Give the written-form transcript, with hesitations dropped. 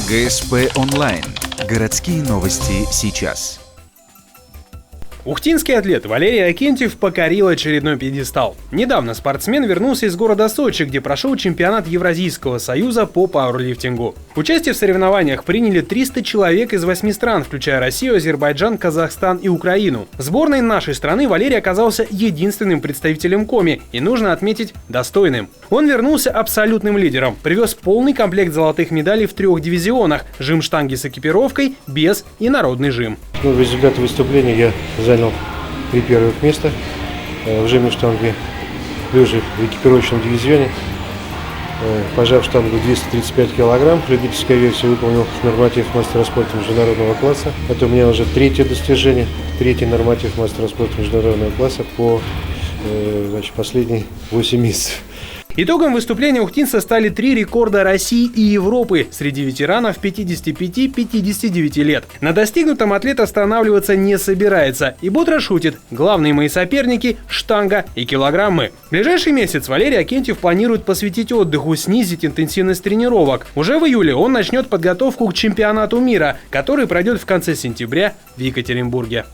ГСП онлайн. Городские новости сейчас. Ухтинский атлет Валерий Акентьев покорил очередной пьедестал. Недавно спортсмен вернулся из города Сочи, где прошел чемпионат Евразийского союза по пауэрлифтингу. Участие в соревнованиях приняли 300 человек из 8 стран, включая Россию, Азербайджан, Казахстан и Украину. В сборной нашей страны Валерий оказался единственным представителем Коми и, нужно отметить, достойным. Он вернулся абсолютным лидером, привез полный комплект золотых медалей в 3 дивизионах – жим штанги с экипировкой, без и народный жим. В результате выступления я занял 3 первых места в жиме штанги, лежа в экипировочном дивизионе. Пожав штангу 235 килограмм, любительская версия выполнил норматив мастера спорта международного класса. Это у меня уже 3-е достижение, 3-й норматив мастера спорта международного класса по последние 8 месяцев. Итогом выступления ухтинца стали 3 рекорда России и Европы среди ветеранов 55-59 лет. На достигнутом атлет останавливаться не собирается и бодро шутит: главные мои соперники – штанга и килограммы. В ближайший месяц Валерий Акентьев планирует посвятить отдыху, снизить интенсивность тренировок. Уже в июле он начнет подготовку к чемпионату мира, который пройдет в конце сентября в Екатеринбурге.